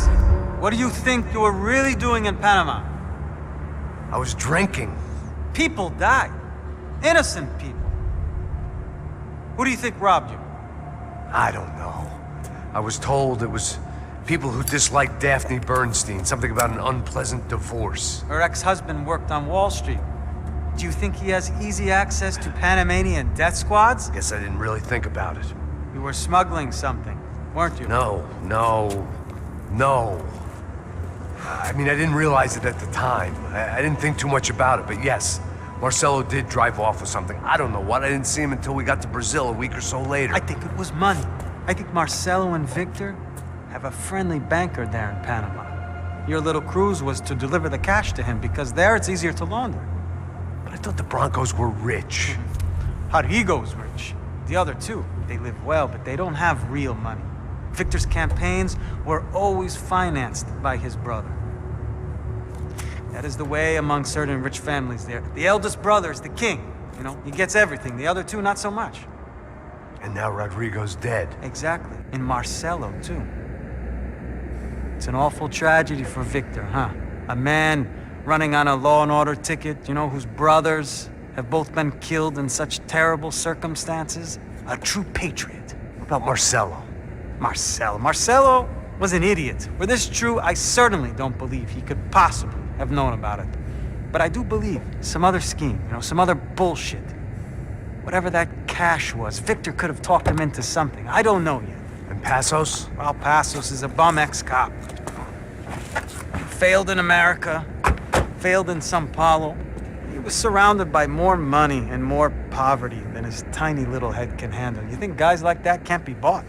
Max. What do you think you were really doing in Panama? I was drinking. People died. Innocent people. Who do you think robbed you? I don't know. I was told it was people who disliked Daphne Bernstein, something about an unpleasant divorce. Her ex-husband worked on Wall Street. Do you think he has easy access to Panamanian death squads? Guess I didn't really think about it. You were smuggling something, weren't you? No. I mean, I didn't realize it at the time. I didn't think too much about it, but yes, Marcelo did drive off with something. I don't know what. I didn't see him until we got to Brazil a week or so later. I think it was money. I think Marcelo and Victor have a friendly banker there in Panama. Your little cruise was to deliver the cash to him because there it's easier to launder. But I thought the Broncos were rich. Rodrigo's rich. The other two, they live well, but they don't have real money. Victor's campaigns were always financed by his brother. That is the way among certain rich families there. The eldest brother is the king. You know, he gets everything. The other two, not so much. And now Rodrigo's dead. Exactly. And Marcelo, too. It's an awful tragedy for Victor, huh? A man running on a law and order ticket, you know, whose brothers have both been killed in such terrible circumstances. A true patriot. What about Marcelo? Marcelo was an idiot. Were this true, I certainly don't believe he could possibly have known about it. But I do believe some other scheme, you know, some other bullshit. Whatever that cash was, Victor could have talked him into something. I don't know yet. And Passos? Well, Passos is a bum ex-cop. Failed in America, failed in Sao Paulo. He was surrounded by more money and more poverty than his tiny little head can handle. You think guys like that can't be bought?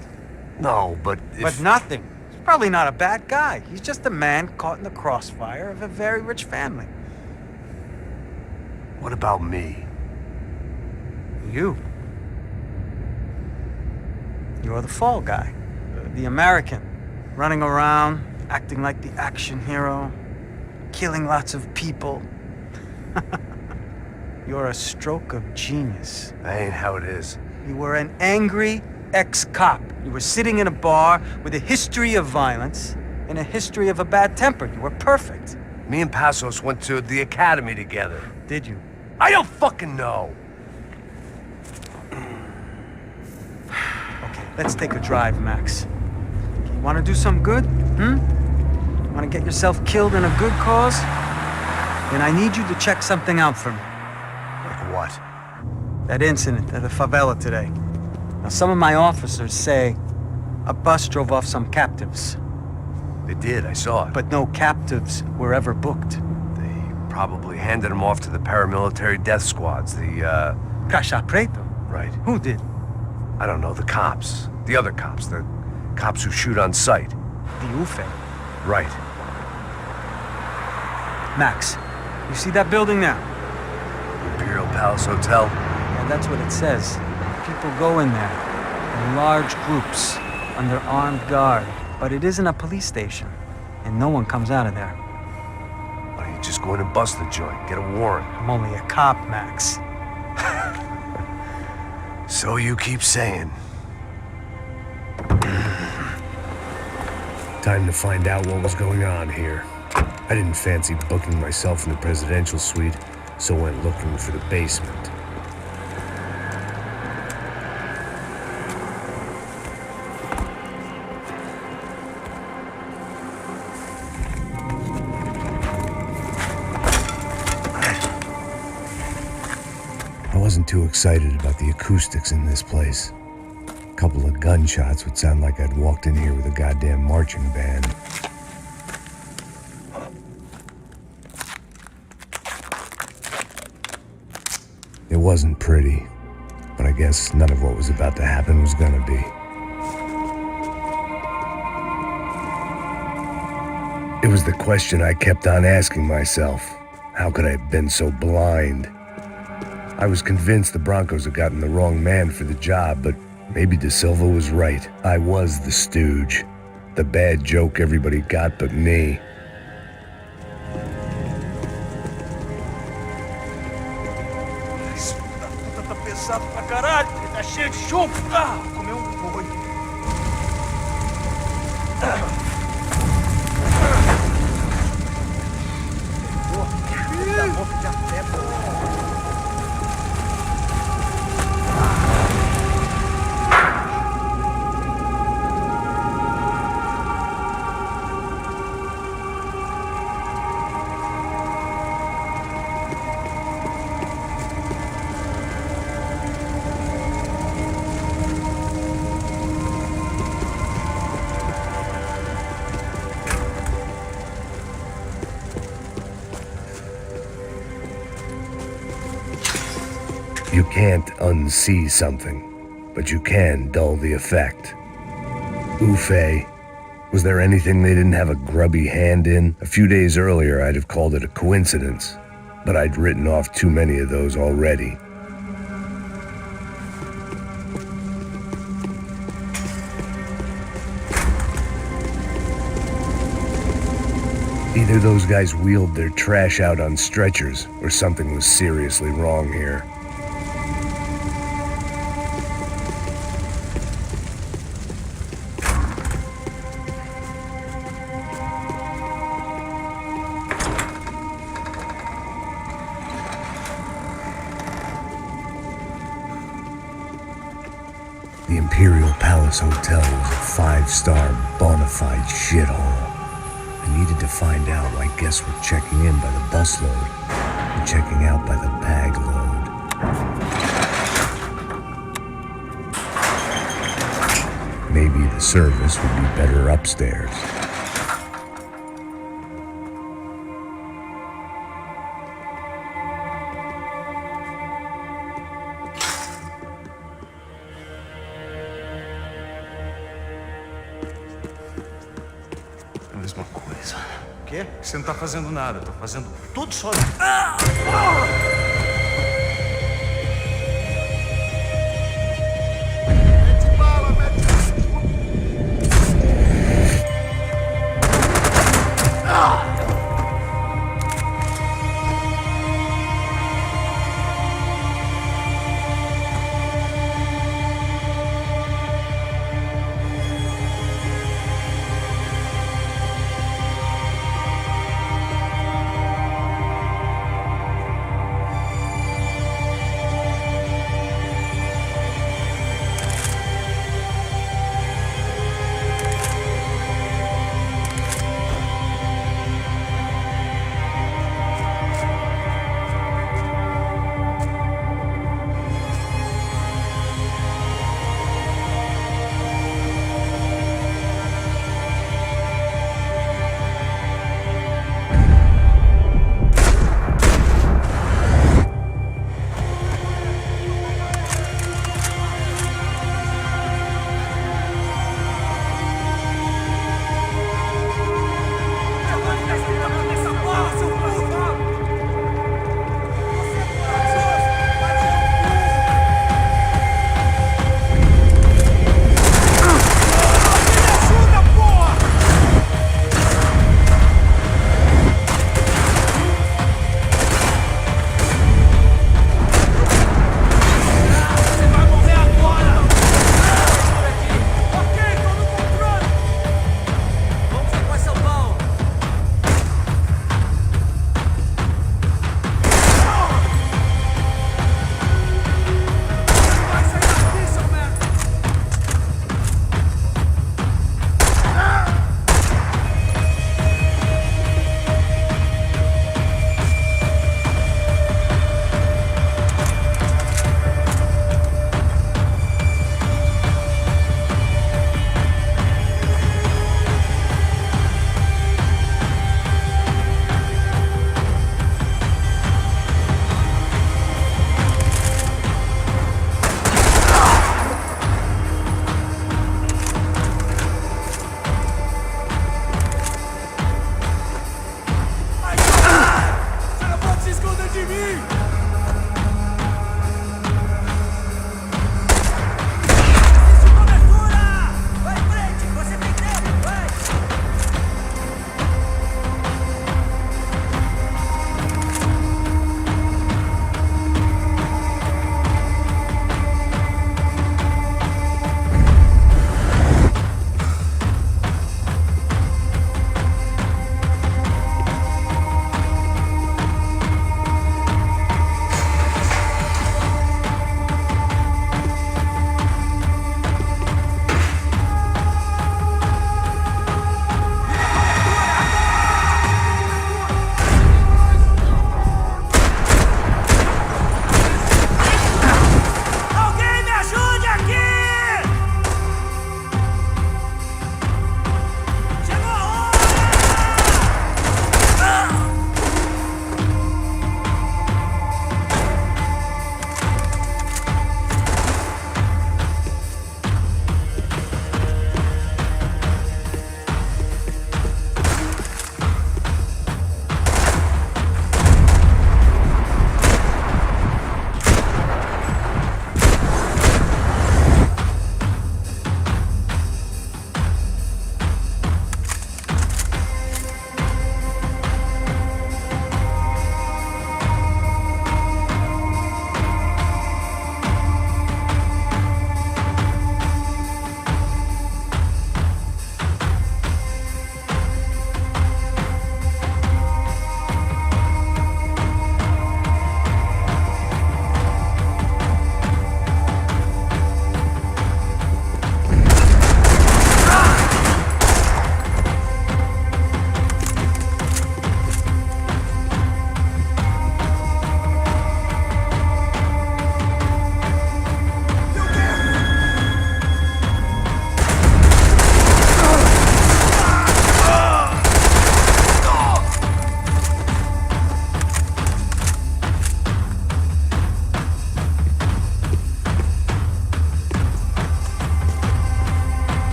No, but if... But nothing. He's probably not a bad guy. He's just a man caught in the crossfire of a very rich family. What about me? You. You're the fall guy. The American. Running around, acting like the action hero. Killing lots of people. You're a stroke of genius. That ain't how it is. You were an angry ex-cop. You were sitting in a bar with a history of violence and a history of a bad temper. You were perfect. Me and Passos went to the academy together. Did you? I don't fucking know. Okay, let's take a drive, Max. You want to do some good? Want to get yourself killed in a good cause? Then I need you to check something out for me. Like what? That incident at the favela today. Now, some of my officers say a bus drove off some captives. They did, I saw it. But no captives were ever booked. They probably handed them off to the paramilitary death squads, the, Caixa Preto? Right. Who did? I don't know, the cops. The other cops, the cops who shoot on sight. The UFE. Right. Max, you see that building now? Imperial Palace Hotel? Yeah, that's what it says. People go in there, in large groups, under armed guard. But it isn't a police station, and no one comes out of there. Why don't you just go in and bust the joint, get a warrant? I'm only a cop, Max. So you keep saying. Time to find out what was going on here. I didn't fancy booking myself in the presidential suite, so went looking for the basement. I wasn't too excited about the acoustics in this place. A couple of gunshots would sound like I'd walked in here with a goddamn marching band. It wasn't pretty, but I guess none of what was about to happen was gonna be. It was the question I kept on asking myself. How could I have been so blind? I was convinced the Broncos had gotten the wrong man for the job, but maybe De Silva was right. I was the stooge. The bad joke everybody got but me. Pesado pra caralho, tá cheio de chumbo. Comeu um boi. You can't unsee something, but you can dull the effect. Ufe. Was there anything they didn't have a grubby hand in? A few days earlier, I'd have called it a coincidence, but I'd written off too many of those already. Either those guys wheeled their trash out on stretchers, or something was seriously wrong here. The Imperial Palace Hotel was a five-star, bona fide shithole. I needed to find out why guests were checking in by the busload and checking out by the bag load. Maybe the service would be better upstairs. Mesma coisa. O quê? Você não tá fazendo nada, tô fazendo tudo sozinho.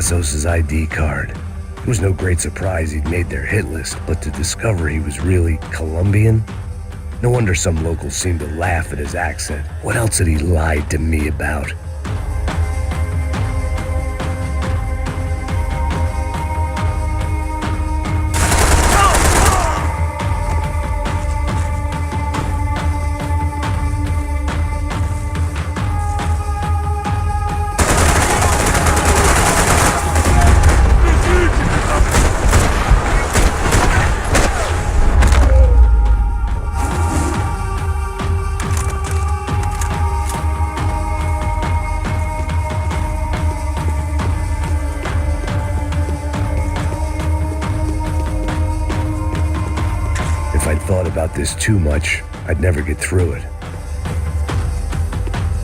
Passos's ID card. It was no great surprise he'd made their hit list, but to discover he was really Colombian? No wonder some locals seemed to laugh at his accent. What else had he lied to me about? If I'd thought about this too much, I'd never get through it.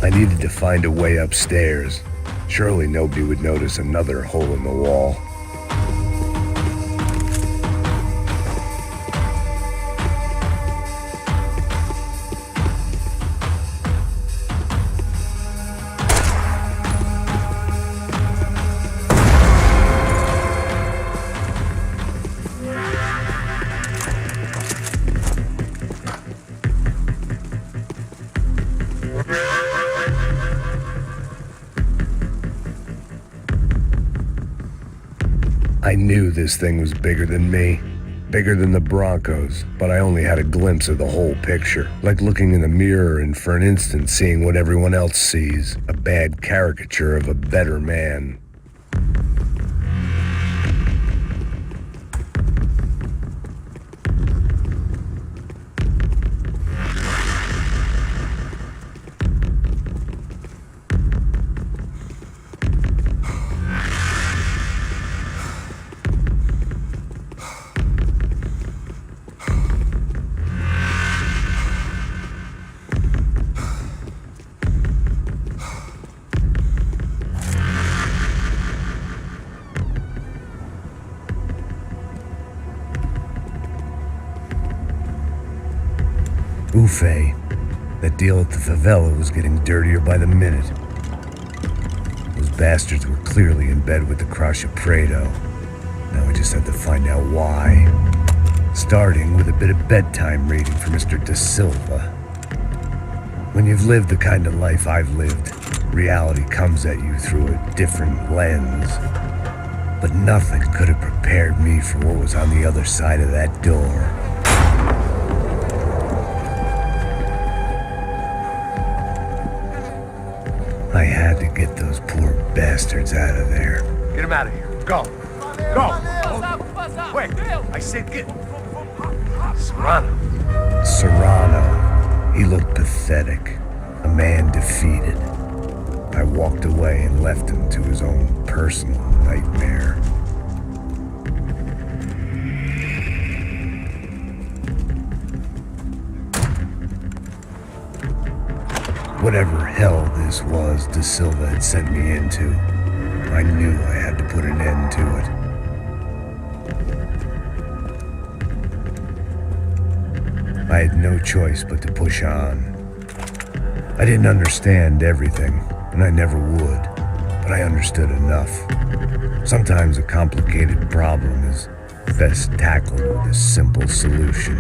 I needed to find a way upstairs. Surely nobody would notice another hole in the wall. I knew this thing was bigger than me, bigger than the Broncos, but I only had a glimpse of the whole picture, like looking in the mirror and for an instant seeing what everyone else sees, a bad caricature of a better man. Ufe. That deal at the favela was getting dirtier by the minute. Those bastards were clearly in bed with the Crusher Prado. Now I just had to find out why. Starting with a bit of bedtime reading for Mr. Da Silva. When you've lived the kind of life I've lived, reality comes at you through a different lens. But nothing could have prepared me for what was on the other side of that door. I had to get those poor bastards out of there. Get him out of here. Go. Go. Wait. I said get. Serrano. Serrano. He looked pathetic. A man defeated. I walked away and left him to his own personal nightmare. Whatever hell this was Da Silva had sent me into, I knew I had to put an end to it. I had no choice but to push on. I didn't understand everything, and I never would, but I understood enough. Sometimes a complicated problem is best tackled with a simple solution.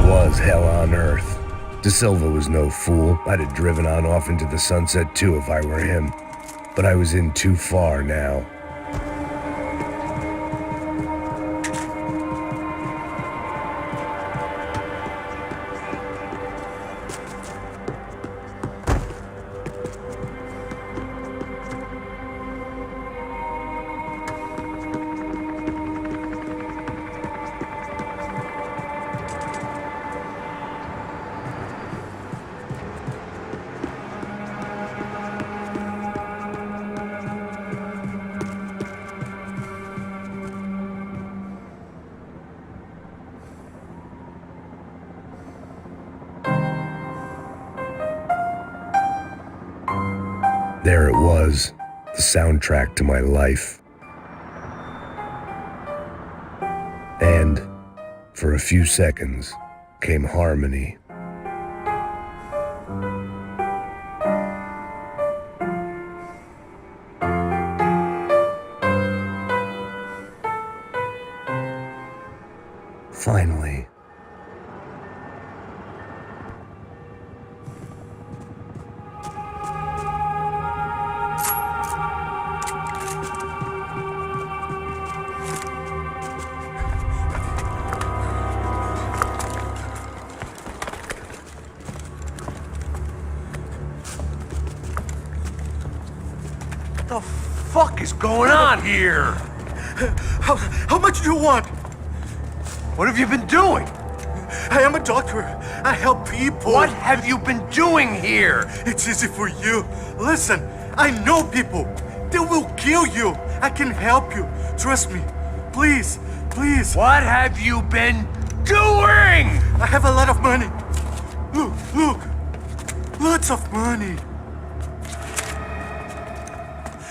was hell on earth. De Silva was no fool. I'd have driven on off into the sunset too if I were him. But I was in too far now. There it was, the soundtrack to my life. And, for a few seconds, came harmony. Finally. What the fuck is going on here? How much do you want? What have you been doing? I am a doctor. I help people. What have you been doing here? It's easy for you. Listen, I know people. They will kill you. I can help you. Trust me. Please, please. What have you been doing? I have a lot of money. Look, look. Lots of money.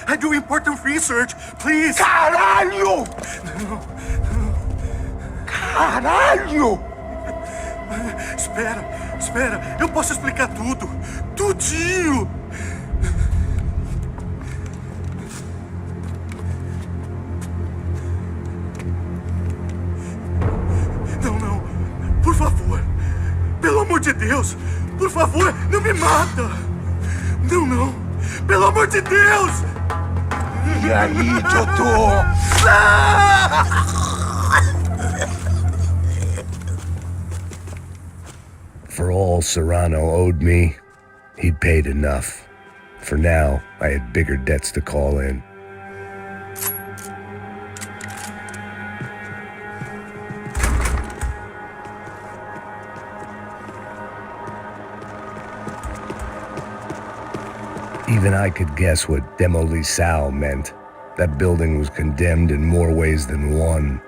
I do important research. Please. Caralho! Caralho! Espera. Eu posso explicar tudo. Tudinho. Não. Por favor. Pelo amor de Deus. Por favor, não me mata. Não. Pelo amor de Deus. E aí, doutor? For all Serrano owed me, he'd paid enough. For now, I had bigger debts to call in. Even I could guess what demolição meant. That building was condemned in more ways than one.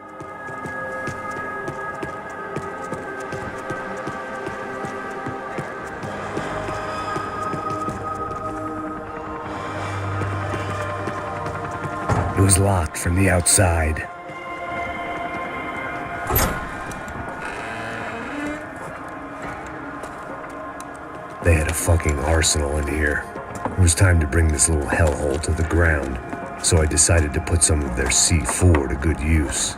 It was locked from the outside. They had a fucking arsenal in here. It was time to bring this little hellhole to the ground, so I decided to put some of their C4 to good use.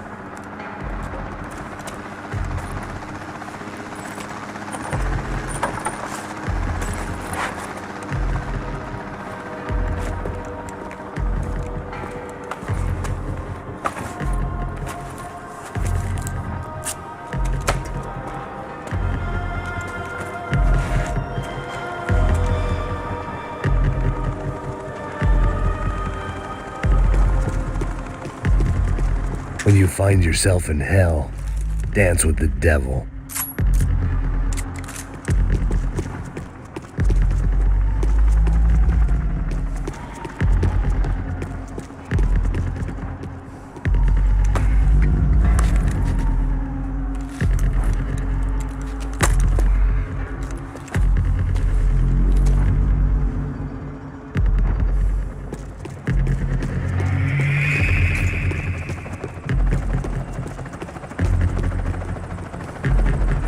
When you find yourself in hell, dance with the devil.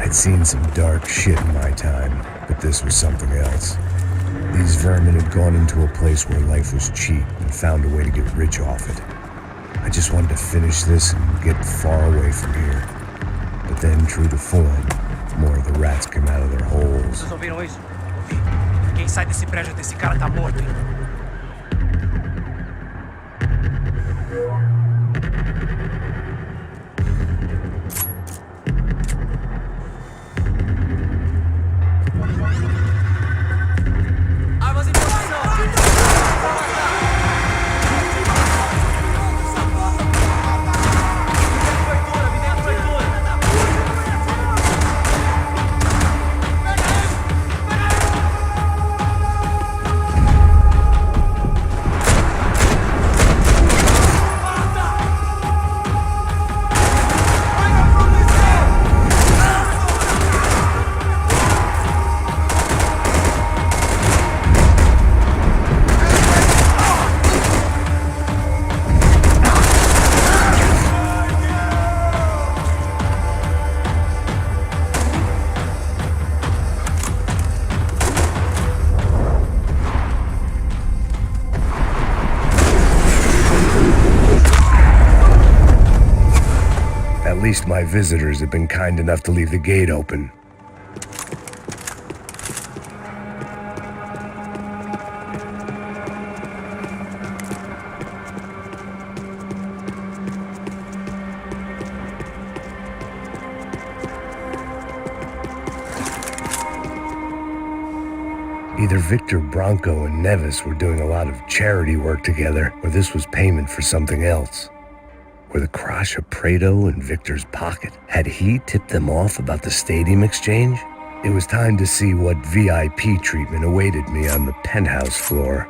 I'd seen some dark shit in my time, but this was something else. These vermin had gone into a place where life was cheap and found a way to get rich off it. I just wanted to finish this and get far away from here. But then, true to form, more of the rats came out of their holes. Vocês ouviram isso? Ouvi. Quem sai desse prédio desse cara tá morto, hein? Armas em posição! At least my visitors have been kind enough to leave the gate open. Either Victor Bronco and Nevis were doing a lot of charity work together, or this was payment for something else. Were the Crash of Prado in Victor's pocket? Had he tipped them off about the stadium exchange? It was time to see what VIP treatment awaited me on the penthouse floor.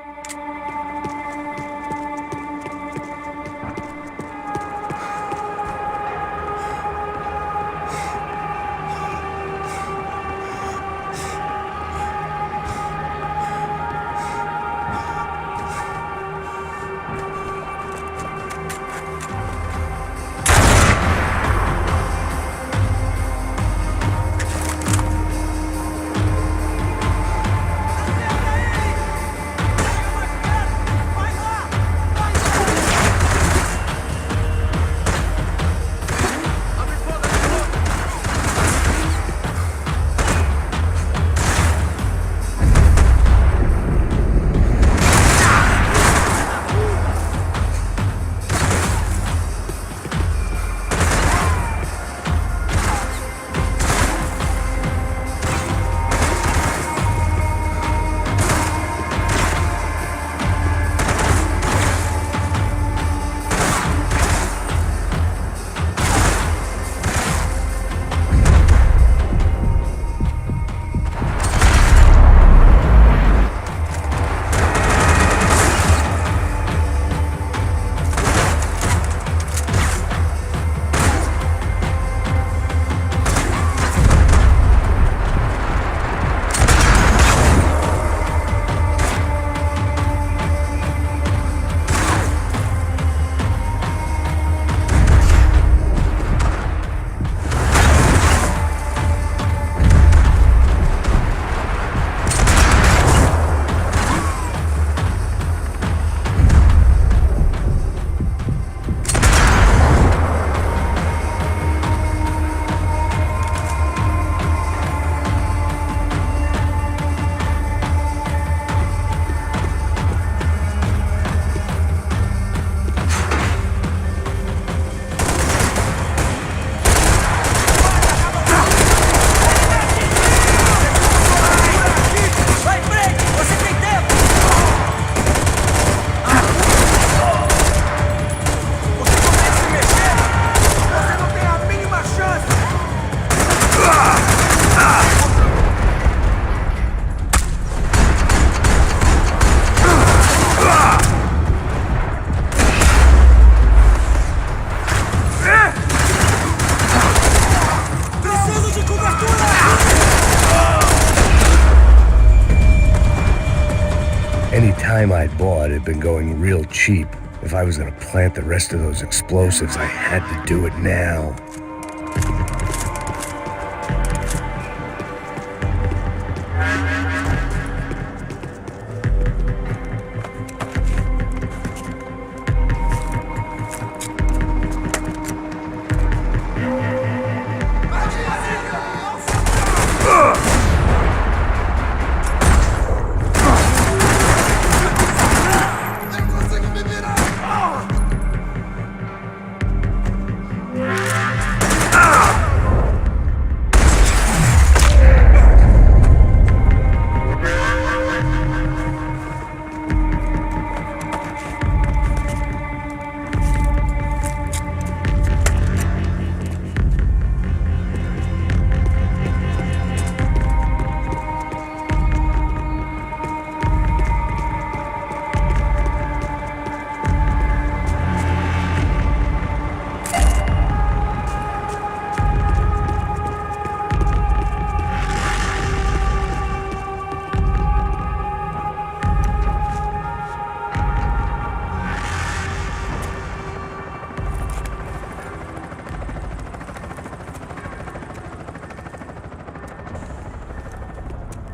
Any time I'd bought had been going real cheap. If I was gonna plant the rest of those explosives, I had to do it now.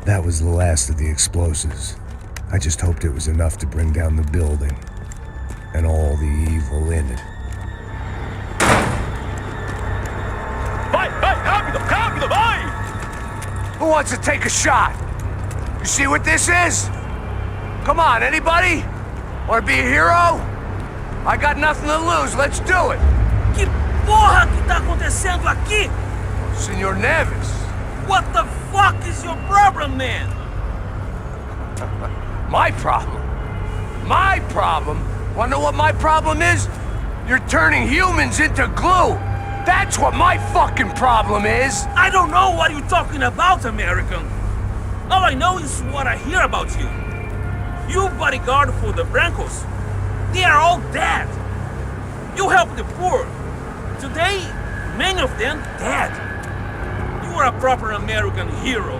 That was the last of the explosives. I just hoped it was enough to bring down the building and all the evil in it. Vai, rápido, rápido, vai! Who wants to take a shot? You see what this is? Come on, anybody? Want to be a hero? I got nothing to lose, let's do it! Que porra que tá acontecendo aqui? Senor Neves. What the fuck is your problem, man? My problem? My problem? Wanna know what my problem is? You're turning humans into glue! That's what my fucking problem is! I don't know what you're talking about, American. All I know is what I hear about you. You bodyguard for the Brancos. They are all dead. You help the poor. Today, many of them dead. You are a proper American hero.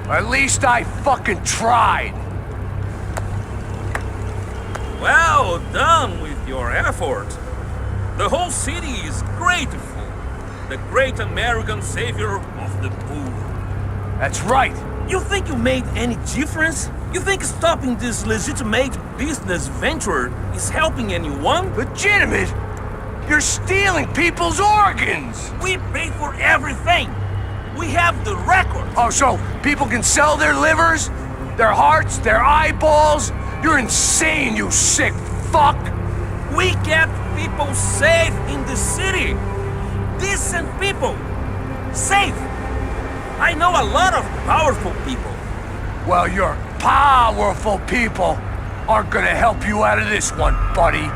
At least I fucking tried! Well done with your effort. The whole city is grateful. The great American savior of the poor. That's right! You think you made any difference? You think stopping this legitimate business venture is helping anyone? Legitimate? You're stealing people's organs! We pay for everything. We have the record. Oh, so people can sell their livers? Their hearts? Their eyeballs? You're insane, you sick fuck! We kept people safe in the city. Decent people. Safe. I know a lot of powerful people. Well, your powerful people aren't gonna help you out of this one, buddy.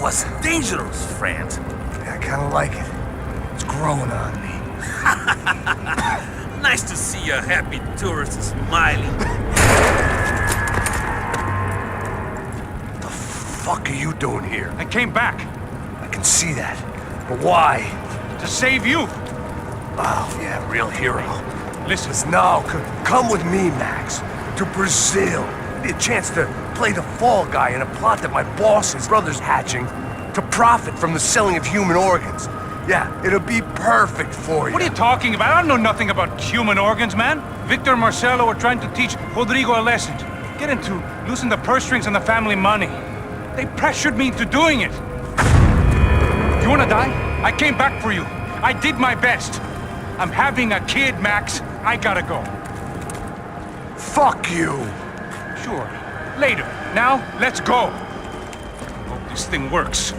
was dangerous, friend. I kinda like it. It's growing on me. Nice to see a happy tourist smiling. The fuck are you doing here? I came back I can see that. But why? to save you. Oh, yeah, real hero. Listen, No, come with me, Max. To Brazil. Be a chance to play the fall guy in a plot that my boss and brother's hatching to profit from the selling of human organs. Yeah, it'll be perfect for you. what are you talking about? I don't know nothing about human organs, man. Victor and Marcelo were trying to teach Rodrigo a lesson. Get him to loosen the purse strings on the family money. They pressured me into doing it. You wanna die? I came back for you. I did my best. I'm having a kid, Max. I gotta go. Fuck you. Sure. Later. Now, let's go. Hope this thing works.